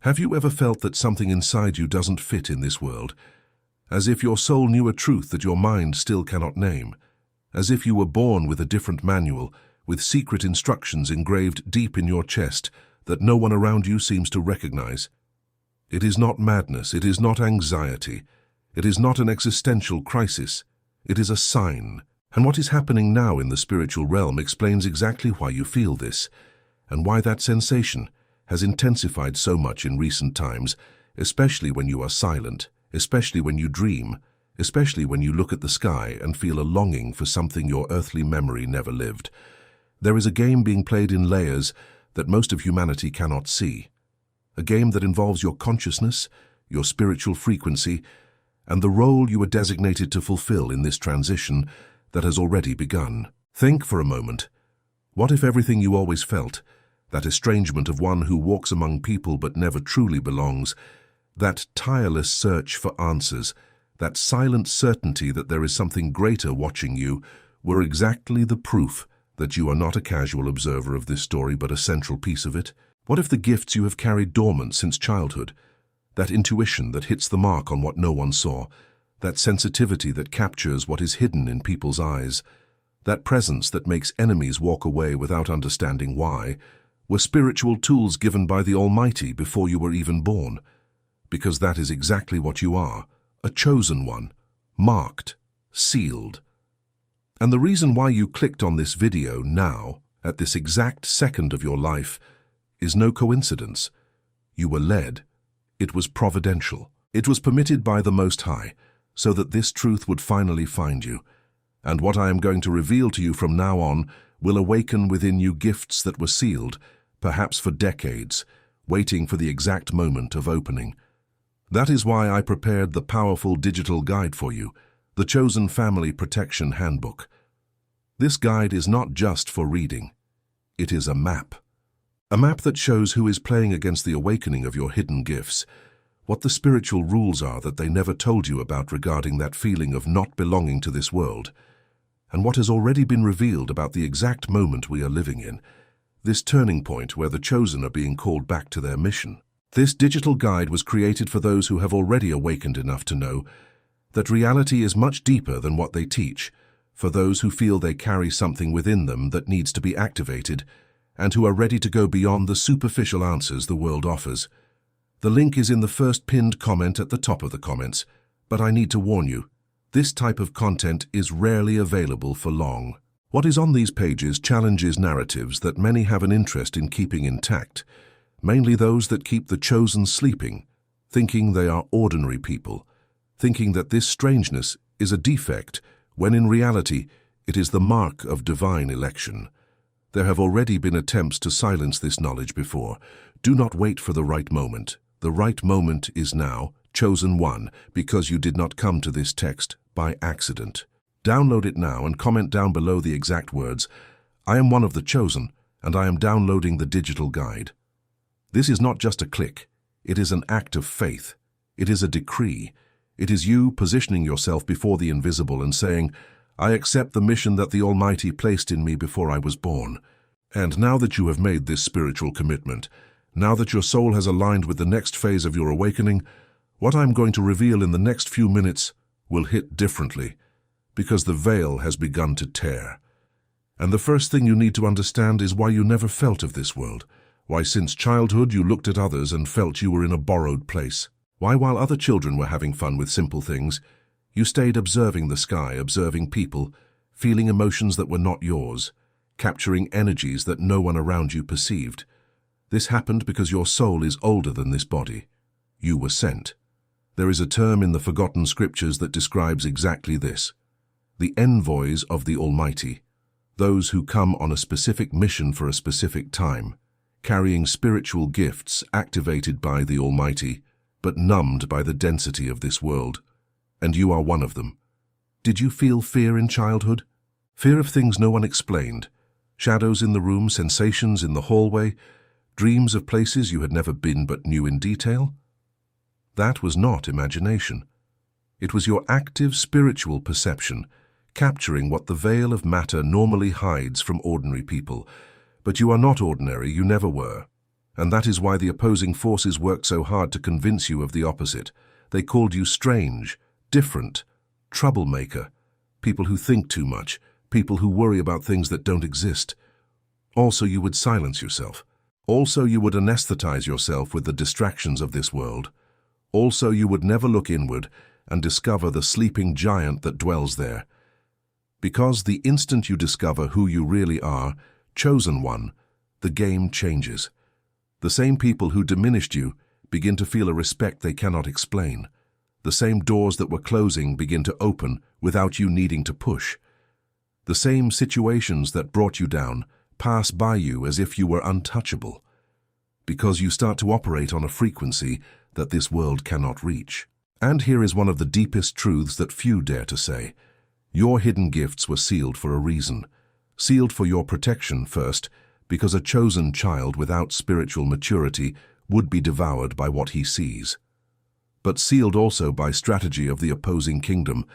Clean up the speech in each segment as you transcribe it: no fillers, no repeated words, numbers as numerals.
Have you ever felt that something inside you doesn't fit in this world? As if your soul knew a truth that your mind still cannot name? As if you were born with a different manual, with secret instructions engraved deep in your chest that no one around you seems to recognize? It is not madness, it is not anxiety, it is not an existential crisis, it is a sign. And what is happening now in the spiritual realm explains exactly why you feel this, and why that sensation has intensified so much in recent times, especially when you are silent, especially when you dream, especially when you look at the sky and feel a longing for something your earthly memory never lived. There is a game being played in layers that most of humanity cannot see. A game that involves your consciousness, your spiritual frequency, and the role you were designated to fulfill in this transition that has already begun. Think for a moment. What if everything you always felt, that estrangement of one who walks among people but never truly belongs, that tireless search for answers, that silent certainty that there is something greater watching you, were exactly the proof that you are not a casual observer of this story but a central piece of it? What if the gifts you have carried dormant since childhood, that intuition that hits the mark on what no one saw, that sensitivity that captures what is hidden in people's eyes, that presence that makes enemies walk away without understanding why, were spiritual tools given by the Almighty before you were even born? Because that is exactly what you are, a chosen one, marked, sealed. And the reason why you clicked on this video now, at this exact second of your life, is no coincidence. You were led. It was providential. It was permitted by the Most High, so that this truth would finally find you. And what I am going to reveal to you from now on will awaken within you gifts that were sealed, perhaps for decades, waiting for the exact moment of opening. That is why I prepared the powerful digital guide for you, the Chosen Family Protection Handbook. This guide is not just for reading. It is a map. A map that shows who is playing against the awakening of your hidden gifts, what the spiritual rules are that they never told you about regarding that feeling of not belonging to this world, and what has already been revealed about the exact moment we are living in, this turning point where the chosen are being called back to their mission. This digital guide was created for those who have already awakened enough to know that reality is much deeper than what they teach, for those who feel they carry something within them that needs to be activated, and who are ready to go beyond the superficial answers the world offers. The link is in the first pinned comment at the top of the comments, but I need to warn you, this type of content is rarely available for long. What is on these pages challenges narratives that many have an interest in keeping intact, mainly those that keep the chosen sleeping, thinking they are ordinary people, thinking that this strangeness is a defect, when in reality it is the mark of divine election. There have already been attempts to silence this knowledge before. Do not wait for the right moment. The right moment is now, chosen one, because you did not come to this text by accident. Download it now and comment down below the exact words, "I am one of the chosen, and I am downloading the digital guide." This is not just a click. It is an act of faith. It is a decree. It is you positioning yourself before the invisible and saying, "I accept the mission that the Almighty placed in me before I was born." And now that you have made this spiritual commitment, now that your soul has aligned with the next phase of your awakening, what I'm going to reveal in the next few minutes will hit differently, because the veil has begun to tear. And the first thing you need to understand is why you never felt of this world, why since childhood you looked at others and felt you were in a borrowed place, why while other children were having fun with simple things, you stayed observing the sky, observing people, feeling emotions that were not yours, capturing energies that no one around you perceived. This happened because your soul is older than this body. You were sent. There is a term in the forgotten scriptures that describes exactly this: the envoys of the Almighty, those who come on a specific mission for a specific time, carrying spiritual gifts activated by the Almighty, but numbed by the density of this world. And you are one of them. Did you feel fear in childhood? Fear of things no one explained, shadows in the room, sensations in the hallway, dreams of places you had never been but knew in detail? That was not imagination. It was your active spiritual perception, capturing what the veil of matter normally hides from ordinary people. But you are not ordinary, you never were. And that is why the opposing forces worked so hard to convince you of the opposite. They called you strange, different, troublemaker, people who think too much, people who worry about things that don't exist. Also, you would silence yourself. Also, you would anesthetize yourself with the distractions of this world. Also, you would never look inward and discover the sleeping giant that dwells there. Because the instant you discover who you really are, chosen one, the game changes. The same people who diminished you begin to feel a respect they cannot explain. The same doors that were closing begin to open without you needing to push. The same situations that brought you down pass by you as if you were untouchable, because you start to operate on a frequency that this world cannot reach. And here is one of the deepest truths that few dare to say. Your hidden gifts were sealed for a reason. Sealed for your protection first, because a chosen child without spiritual maturity would be devoured by what he sees. But sealed also by strategy of the opposing kingdom,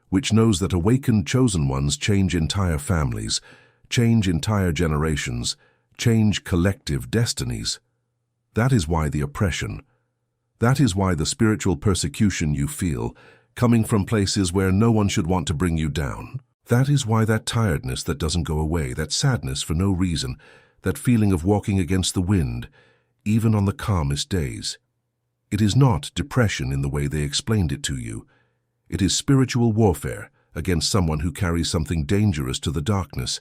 which knows that awakened chosen ones change entire families, change entire generations, change collective destinies. That is why the oppression, that is why the spiritual persecution you feel, coming from places where no one should want to bring you down. That is why that tiredness that doesn't go away, that sadness for no reason, that feeling of walking against the wind, even on the calmest days. It is not depression in the way they explained it to you. It is spiritual warfare against someone who carries something dangerous to the darkness.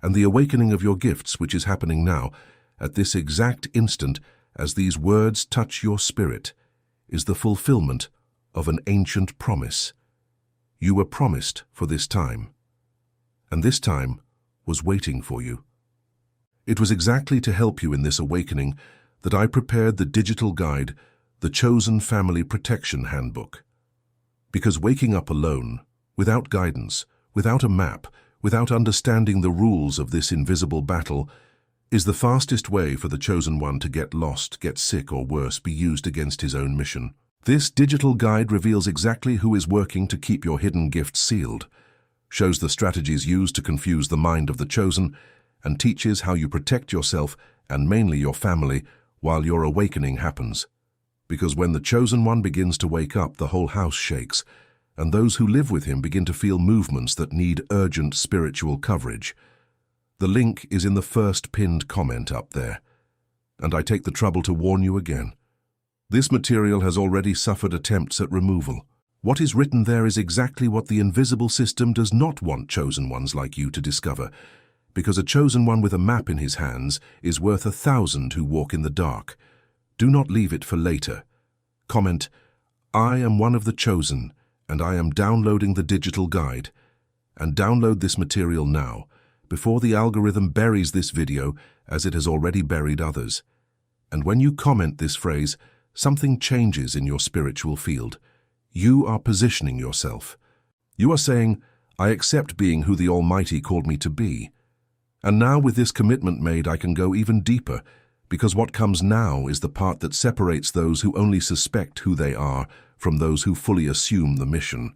And the awakening of your gifts, which is happening now, at this exact instant, as these words touch your spirit, is the fulfillment of an ancient promise. You were promised for this time, and this time was waiting for you. It was exactly to help you in this awakening that I prepared the digital guide, the Chosen Family Protection Handbook. Because waking up alone, without guidance, without a map, without understanding the rules of this invisible battle, is the fastest way for the chosen one to get lost, get sick, or worse, be used against his own mission. This digital guide reveals exactly who is working to keep your hidden gifts sealed, shows the strategies used to confuse the mind of the chosen, and teaches how you protect yourself and mainly your family while your awakening happens. Because when the chosen one begins to wake up, the whole house shakes, and those who live with him begin to feel movements that need urgent spiritual coverage. The link is in the first pinned comment up there, and I take the trouble to warn you again. This material has already suffered attempts at removal. What is written there is exactly what the invisible system does not want chosen ones like you to discover, because a chosen one with a map in his hands is worth 1,000 who walk in the dark. Do not leave it for later. Comment, I am one of the chosen, and I am downloading the digital guide. And download this material now, before the algorithm buries this video as it has already buried others. And when you comment this phrase, something changes in your spiritual field. You are positioning yourself. You are saying, I accept being who the Almighty called me to be. And now with this commitment made, I can go even deeper, because what comes now is the part that separates those who only suspect who they are from those who fully assume the mission.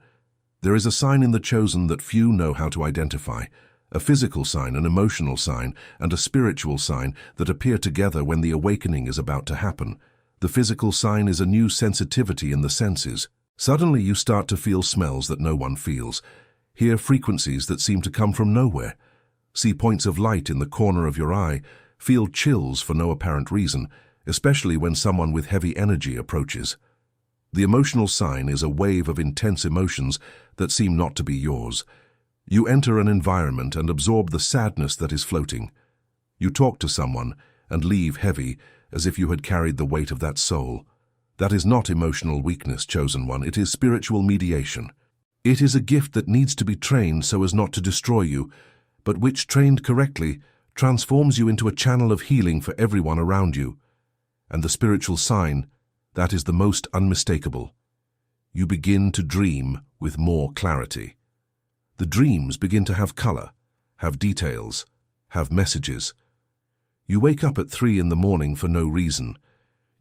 There is a sign in the chosen that few know how to identify, a physical sign, an emotional sign, and a spiritual sign that appear together when the awakening is about to happen. The physical sign is a new sensitivity in the senses. Suddenly you start to feel smells that no one feels, hear frequencies that seem to come from nowhere, see points of light in the corner of your eye, feel chills for no apparent reason, especially when someone with heavy energy approaches. The emotional sign is a wave of intense emotions that seem not to be yours. You enter an environment and absorb the sadness that is floating. You talk to someone and leave heavy, as if you had carried the weight of that soul. That is not emotional weakness, chosen one. It is spiritual mediation. It is a gift that needs to be trained so as not to destroy you, but which, trained correctly, transforms you into a channel of healing for everyone around you. And the spiritual sign, that is the most unmistakable. You begin to dream with more clarity. The dreams begin to have color, have details, have messages. You wake up at 3 in the morning for no reason.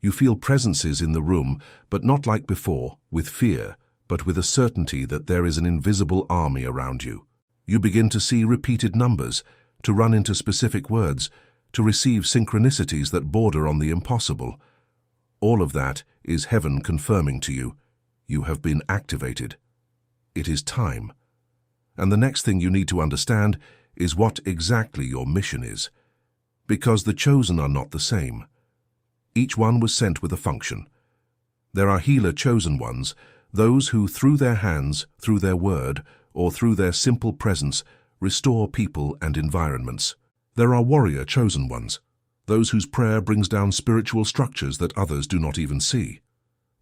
You feel presences in the room, but not like before, with fear, but with a certainty that there is an invisible army around you. You begin to see repeated numbers, to run into specific words, to receive synchronicities that border on the impossible. All of that is heaven confirming to you, you have been activated. It is time. And the next thing you need to understand is what exactly your mission is. Because the chosen are not the same. Each one was sent with a function. There are healer chosen ones, those who through their hands, through their word, or through their simple presence, restore people and environments. There are warrior chosen ones, those whose prayer brings down spiritual structures that others do not even see.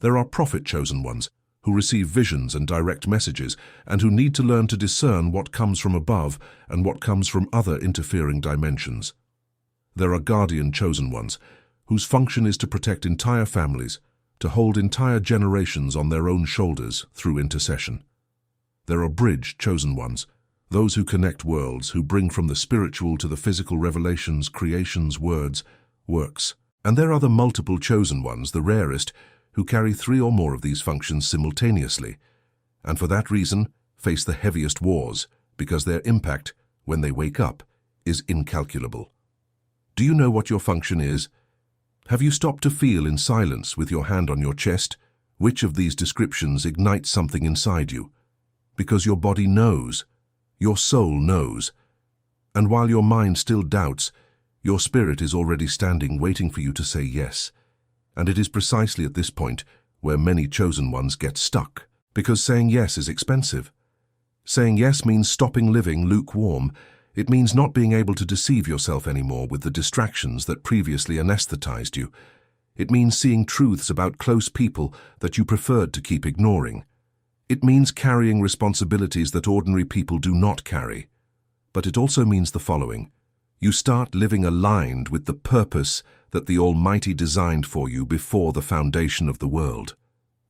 There are prophet chosen ones, who receive visions and direct messages, and who need to learn to discern what comes from above and what comes from other interfering dimensions. There are guardian chosen ones, whose function is to protect entire families, to hold entire generations on their own shoulders through intercession. There are bridge chosen ones, those who connect worlds, who bring from the spiritual to the physical revelations, creations, words, works. And there are the multiple chosen ones, the rarest, who carry 3 or more of these functions simultaneously, and for that reason face the heaviest wars, because their impact, when they wake up, is incalculable. Do you know what your function is? Have you stopped to feel in silence with your hand on your chest which of these descriptions ignites something inside you? Because your body knows, your soul knows, and while your mind still doubts, your spirit is already standing waiting for you to say yes. And it is precisely at this point where many chosen ones get stuck, because saying yes is expensive. Saying yes means stopping living lukewarm. It means not being able to deceive yourself anymore with the distractions that previously anesthetized you. It means seeing truths about close people that you preferred to keep ignoring. It means carrying responsibilities that ordinary people do not carry. But it also means the following. You start living aligned with the purpose that the Almighty designed for you before the foundation of the world.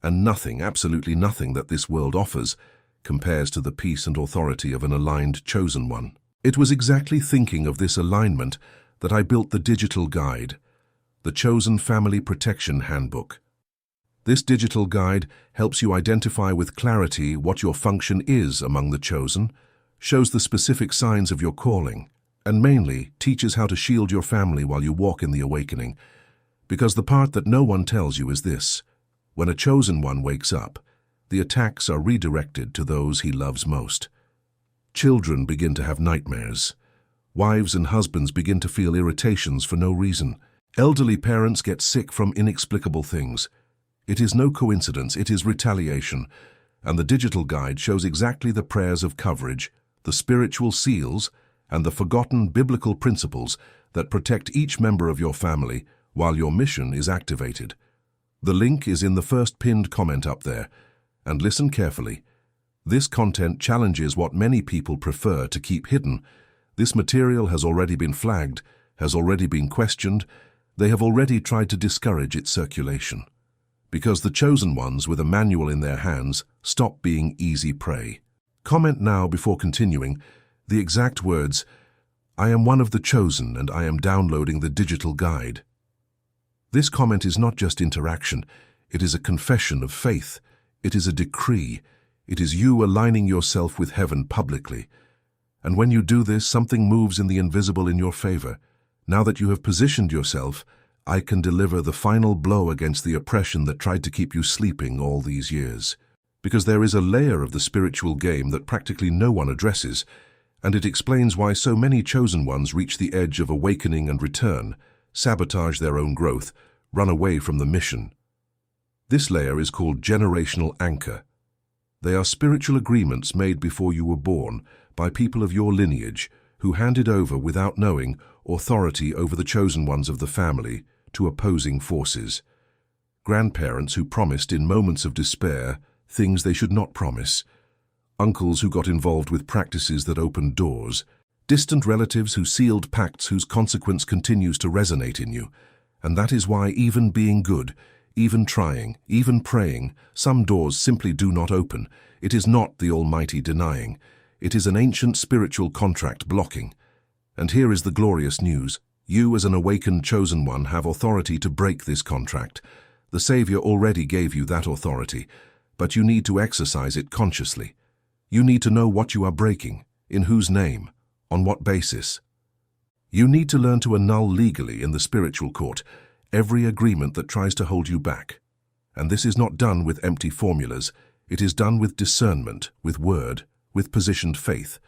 And nothing, absolutely nothing that this world offers compares to the peace and authority of an aligned chosen one. It was exactly thinking of this alignment that I built the digital guide, the Chosen Family Protection Handbook. This digital guide helps you identify with clarity what your function is among the chosen, shows the specific signs of your calling, and mainly teaches how to shield your family while you walk in the awakening. Because the part that no one tells you is this: when a chosen one wakes up, the attacks are redirected to those he loves most. Children begin to have nightmares. Wives and husbands begin to feel irritations for no reason. Elderly parents get sick from inexplicable things. It is no coincidence, it is retaliation. And the digital guide shows exactly the prayers of coverage, the spiritual seals, and the forgotten biblical principles that protect each member of your family while your mission is activated. The link is in the first pinned comment up there. And listen carefully. This content challenges what many people prefer to keep hidden. This material has already been flagged, has already been questioned. They have already tried to discourage its circulation. Because the chosen ones with a manual in their hands stop being easy prey. Comment now before continuing. The exact words, "I am one of the chosen and I am downloading the digital guide." This comment is not just interaction, it is a confession of faith. It is a decree. It is you aligning yourself with heaven publicly. And when you do this, something moves in the invisible in your favor. Now that you have positioned yourself, I can deliver the final blow against the oppression that tried to keep you sleeping all these years. Because there is a layer of the spiritual game that practically no one addresses, and it explains why so many chosen ones reach the edge of awakening and return, sabotage their own growth, run away from the mission. This layer is called generational anchor. They are spiritual agreements made before you were born by people of your lineage who handed over without knowing authority over the chosen ones of the family to opposing forces. Grandparents who promised in moments of despair things they should not promise. Uncles who got involved with practices that opened doors. Distant relatives who sealed pacts whose consequence continues to resonate in you. And that is why even being good, even trying, even praying, some doors simply do not open. It is not the Almighty denying. It is an ancient spiritual contract blocking. And here is the glorious news. You as an awakened chosen one have authority to break this contract. The Savior already gave you that authority, but you need to exercise it consciously. You need to know what you are breaking, in whose name, on what basis. You need to learn to annul legally in the spiritual court every agreement that tries to hold you back. And this is not done with empty formulas. It is done with discernment, with word, with positioned faith.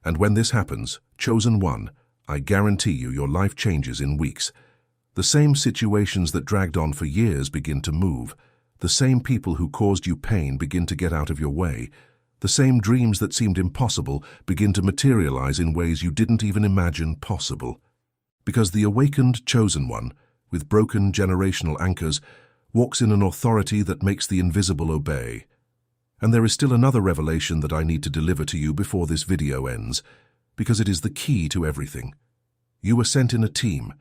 And when this happens, chosen one, I guarantee you your life changes in weeks. The same situations that dragged on for years begin to move. The same people who caused you pain begin to get out of your way. The same dreams that seemed impossible begin to materialize in ways you didn't even imagine possible. Because the awakened chosen one, with broken generational anchors, walks in an authority that makes the invisible obey. And there is still another revelation that I need to deliver to you before this video ends, because it is the key to everything. You were sent in a team.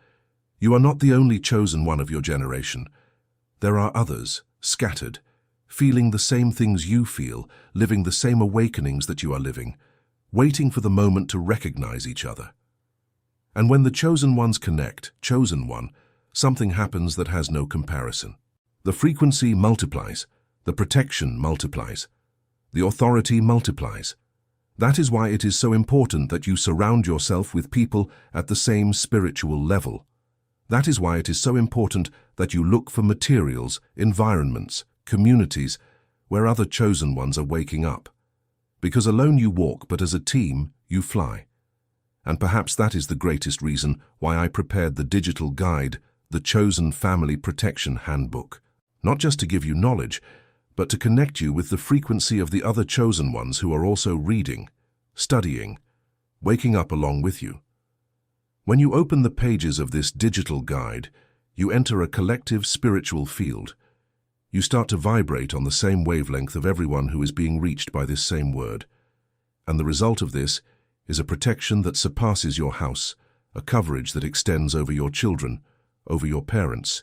You are not the only chosen one of your generation. There are others, scattered, feeling the same things you feel, living the same awakenings that you are living, waiting for the moment to recognize each other. And when the chosen ones connect, chosen one, something happens that has no comparison. The frequency multiplies, the protection multiplies, the authority multiplies. That is why it is so important that you surround yourself with people at the same spiritual level. That is why it is so important that you look for materials, environments, communities where other chosen ones are waking up. Because alone you walk, but as a team you fly. And perhaps that is the greatest reason why I prepared the digital guide, the Chosen Family Protection Handbook. Not just to give you knowledge, but to connect you with the frequency of the other chosen ones who are also reading, studying, waking up along with you. When you open the pages of this digital guide, you enter a collective spiritual field. You start to vibrate on the same wavelength of everyone who is being reached by this same word. And the result of this is a protection that surpasses your house, a coverage that extends over your children, over your parents,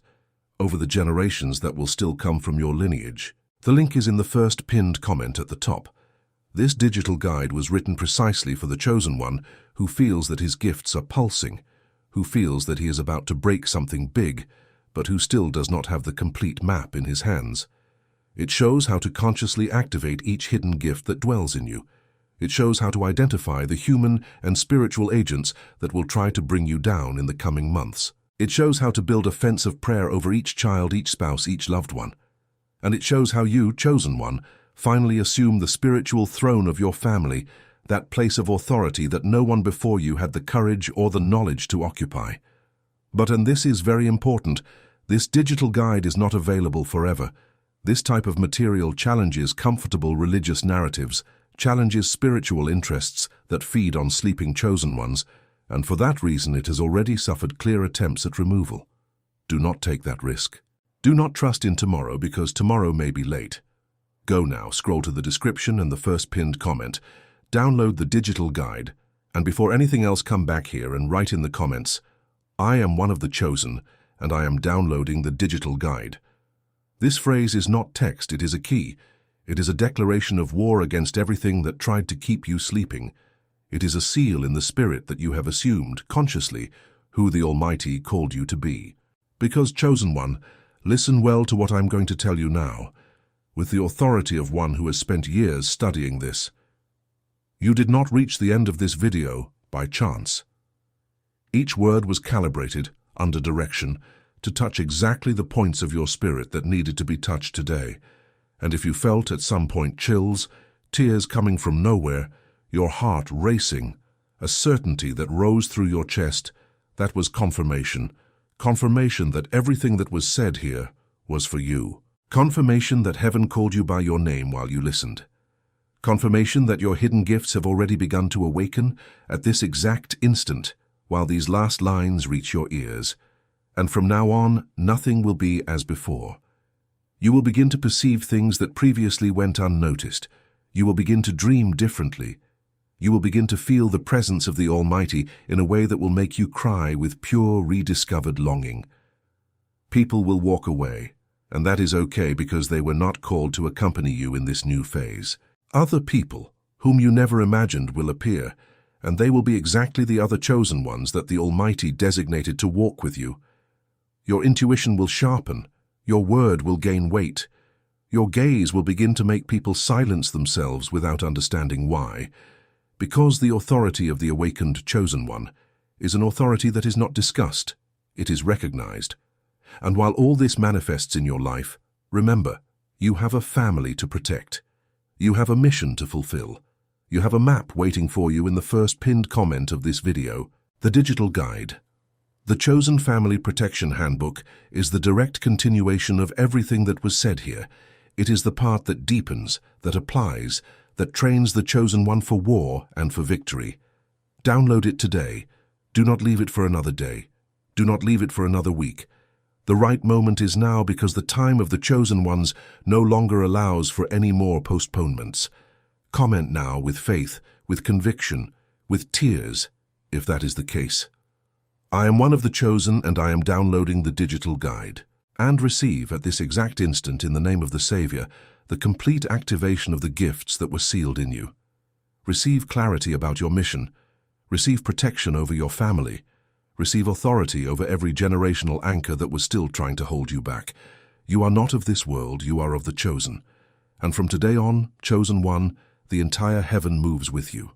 over the generations that will still come from your lineage. The link is in the first pinned comment at the top. This digital guide was written precisely for the chosen one who feels that his gifts are pulsing, who feels that he is about to break something big, but who still does not have the complete map in his hands. It shows how to consciously activate each hidden gift that dwells in you. It shows how to identify the human and spiritual agents that will try to bring you down in the coming months. It shows how to build a fence of prayer over each child, each spouse, each loved one. And it shows how you, chosen one, finally assume the spiritual throne of your family, that place of authority that no one before you had the courage or the knowledge to occupy. But, and this is very important, this digital guide is not available forever. This type of material challenges comfortable religious narratives, challenges spiritual interests that feed on sleeping chosen ones, and for that reason it has already suffered clear attempts at removal. Do not take that risk. Do not trust in tomorrow, because tomorrow may be late. Go now, scroll to the description and the first pinned comment, download the digital guide, and before anything else come back here and write in the comments, I am one of the chosen, and I am downloading the digital guide. This phrase is not text, it is a key. It is a declaration of war against everything that tried to keep you sleeping. It is a seal in the spirit that you have assumed, consciously, who the Almighty called you to be. Because, chosen one, listen well to what I'm going to tell you now, with the authority of one who has spent years studying this. You did not reach the end of this video by chance. Each word was calibrated, under direction, to touch exactly the points of your spirit that needed to be touched today. And if you felt at some point chills, tears coming from nowhere, your heart racing, a certainty that rose through your chest, that was confirmation. Confirmation that everything that was said here was for you. Confirmation that heaven called you by your name while you listened. Confirmation that your hidden gifts have already begun to awaken at this exact instant while these last lines reach your ears. And from now on, nothing will be as before. You will begin to perceive things that previously went unnoticed. You will begin to dream differently. You will begin to feel the presence of the Almighty in a way that will make you cry with pure, rediscovered longing. People will walk away, and that is okay because they were not called to accompany you in this new phase. Other people, whom you never imagined, will appear, and they will be exactly the other chosen ones that the Almighty designated to walk with you. Your intuition will sharpen. Your word will gain weight. Your gaze will begin to make people silence themselves without understanding why. Because the authority of the awakened chosen one is an authority that is not discussed, it is recognized. And while all this manifests in your life, remember, you have a family to protect. You have a mission to fulfill. You have a map waiting for you in the first pinned comment of this video, the digital guide. The Chosen Family Protection Handbook is the direct continuation of everything that was said here. It is the part that deepens, that applies, that trains the Chosen One for war and for victory. Download it today. Do not leave it for another day. Do not leave it for another week. The right moment is now, because the time of the Chosen Ones no longer allows for any more postponements. Comment now with faith, with conviction, with tears, if that is the case. I am one of the chosen, and I am downloading the digital guide. And receive at this exact instant, in the name of the Savior, the complete activation of the gifts that were sealed in you. Receive clarity about your mission. Receive protection over your family. Receive authority over every generational anchor that was still trying to hold you back. You are not of this world, you are of the chosen. And from today on, Chosen One, the entire heaven moves with you.